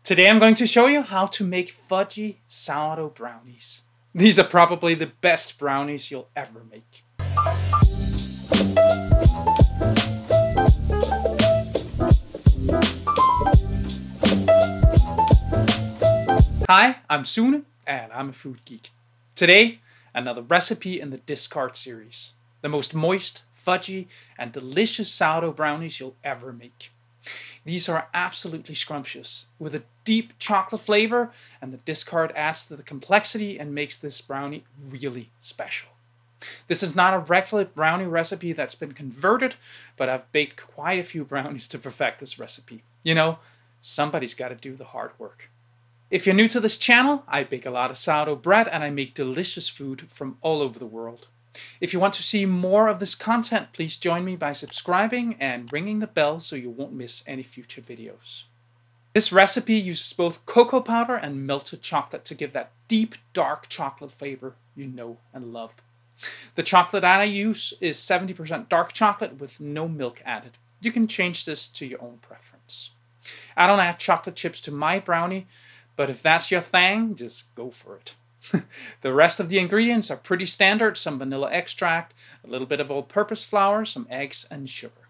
Today I'm going to show you how to make fudgy sourdough brownies. These are probably the best brownies you'll ever make. Hi, I'm Sune and I'm a food geek. Today, another recipe in the discard series. The most moist, fudgy and delicious sourdough brownies you'll ever make. These are absolutely scrumptious, with a deep chocolate flavor, and the discard adds to the complexity and makes this brownie really special. This is not a regular brownie recipe that's been converted, but I've baked quite a few brownies to perfect this recipe. You know, somebody's got to do the hard work. If you're new to this channel, I bake a lot of sourdough bread and I make delicious food from all over the world. If you want to see more of this content, please join me by subscribing and ringing the bell so you won't miss any future videos. This recipe uses both cocoa powder and melted chocolate to give that deep, dark chocolate flavor you know and love. The chocolate that I use is 70% dark chocolate with no milk added. You can change this to your own preference. I don't add chocolate chips to my brownie, but if that's your thing, just go for it. The rest of the ingredients are pretty standard: some vanilla extract, a little bit of all-purpose flour, some eggs and sugar.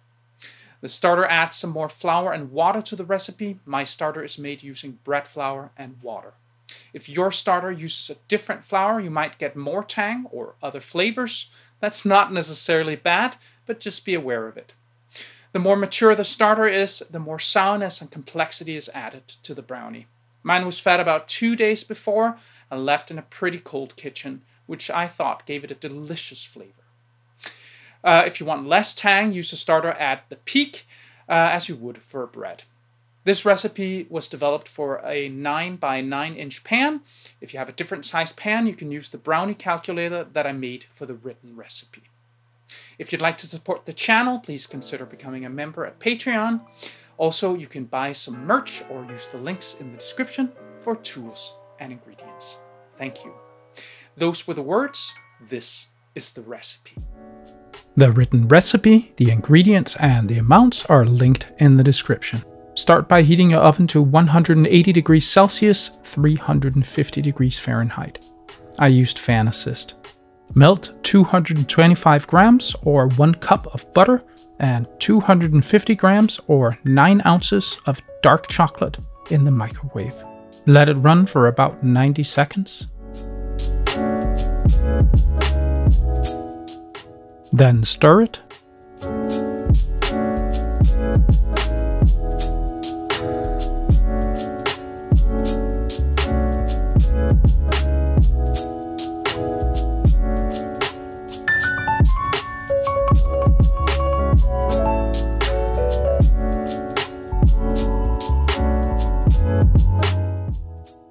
The starter adds some more flour and water to the recipe. My starter is made using bread flour and water. If your starter uses a different flour, you might get more tang or other flavors. That's not necessarily bad, but just be aware of it. The more mature the starter is, the more sourness and complexity is added to the brownie. Mine was fed about 2 days before and left in a pretty cold kitchen, which I thought gave it a delicious flavor. If you want less tang, use a starter at the peak, as you would for a bread. This recipe was developed for a 9 by 9 inch pan. If you have a different size pan, you can use the brownie calculator that I made for the written recipe. If you'd like to support the channel, please consider becoming a member at Patreon. Also, you can buy some merch or use the links in the description for tools and ingredients. Thank you. Those were the words. This is the recipe. The written recipe, the ingredients, and the amounts are linked in the description. Start by heating your oven to 180 degrees Celsius, 350 degrees Fahrenheit. I used fan assist. Melt 225 grams or 1 cup of butter and 250 grams or 9 ounces of dark chocolate in the microwave. Let it run for about 90 seconds. Then stir it.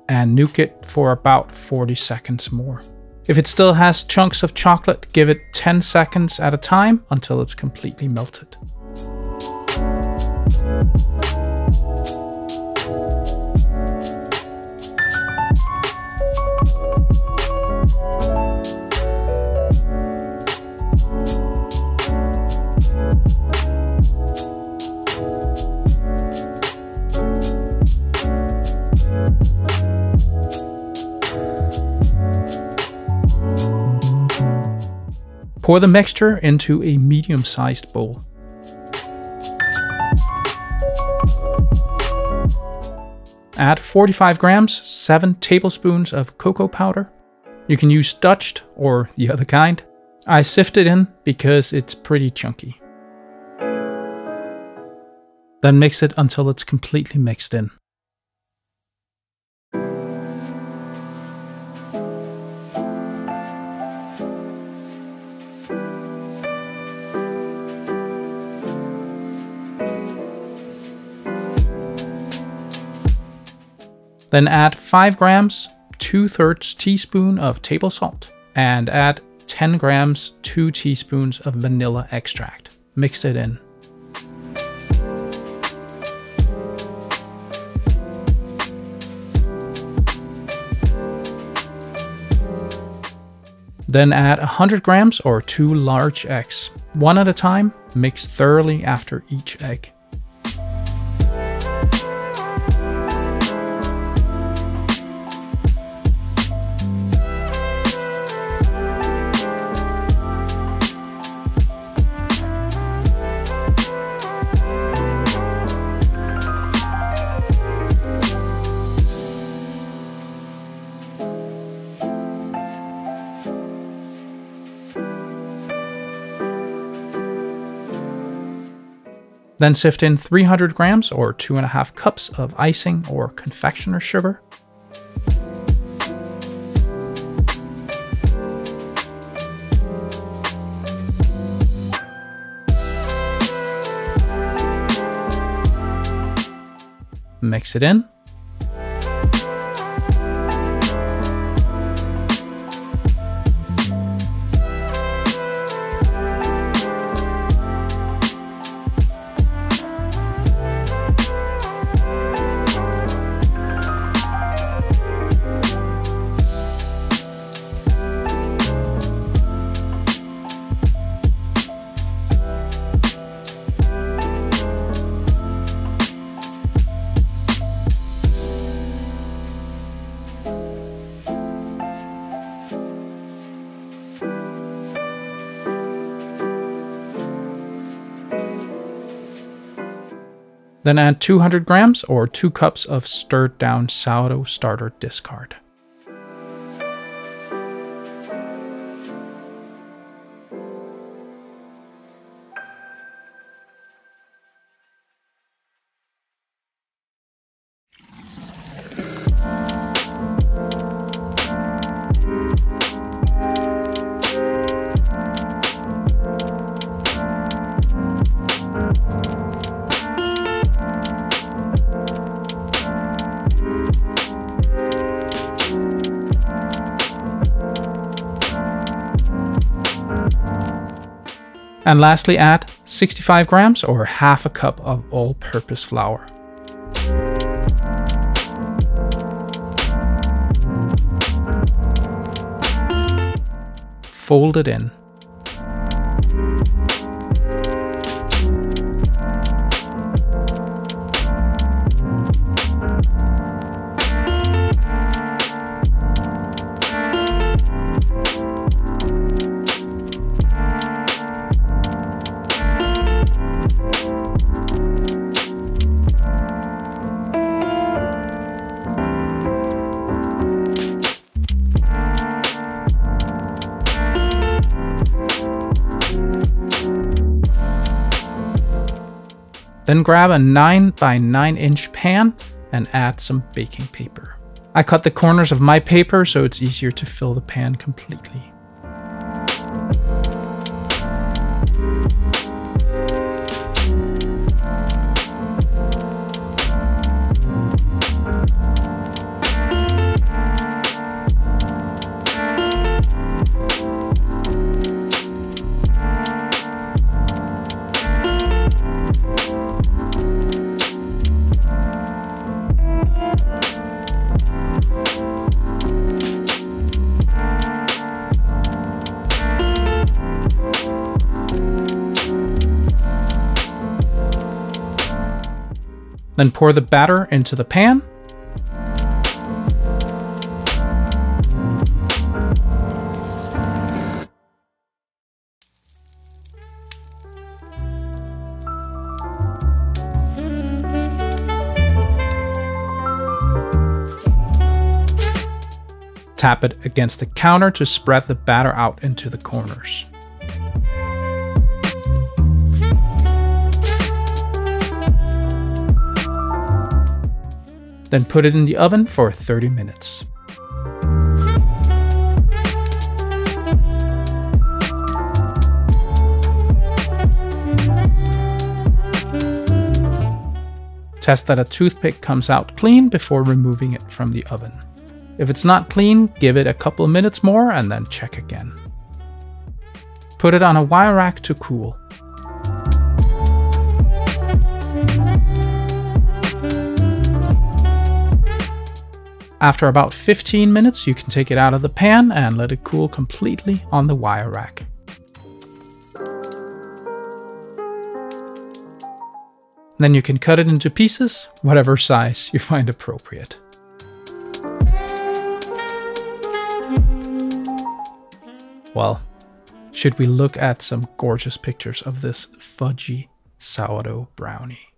And nuke it for about 40 seconds more. If it still has chunks of chocolate, give it 10 seconds at a time until it's completely melted. Pour the mixture into a medium-sized bowl. Add 45 grams, 7 tablespoons of cocoa powder. You can use Dutched or the other kind. I sift it in because it's pretty chunky. Then mix it until it's completely mixed in. Then add 5 grams, 2/3 teaspoon of table salt, and add 10 grams, 2 teaspoons of vanilla extract. Mix it in. Then add 100 grams or 2 large eggs. One at a time, mix thoroughly after each egg. Then sift in 300 grams or 2.5 cups of icing or confectioner sugar. Mix it in. Then add 200 grams or 2 cups of stirred down sourdough starter discard. And lastly, add 65 grams or half a cup of all-purpose flour. Fold it in. Then grab a 9 by 9 inch pan and add some baking paper. I cut the corners of my paper so it's easier to fill the pan completely. Then pour the batter into the pan. Tap it against the counter to spread the batter out into the corners. Then put it in the oven for 30 minutes. Test that a toothpick comes out clean before removing it from the oven. If it's not clean, give it a couple of minutes more and then check again. Put it on a wire rack to cool. After about 15 minutes, you can take it out of the pan and let it cool completely on the wire rack. Then you can cut it into pieces, whatever size you find appropriate. Well, should we look at some gorgeous pictures of this fudgy sourdough brownie?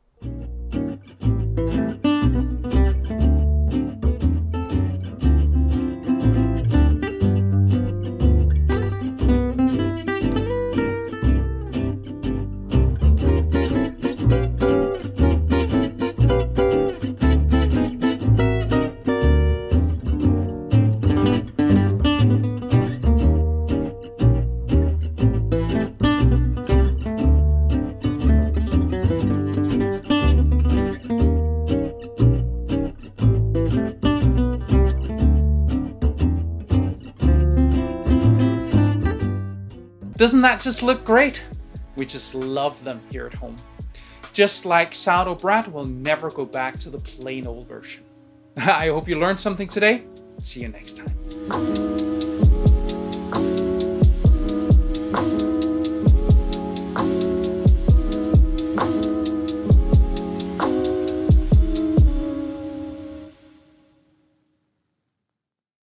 Doesn't that just look great? We just love them here at home. Just like sourdough bread, we'll never go back to the plain old version. I hope you learned something today. See you next time.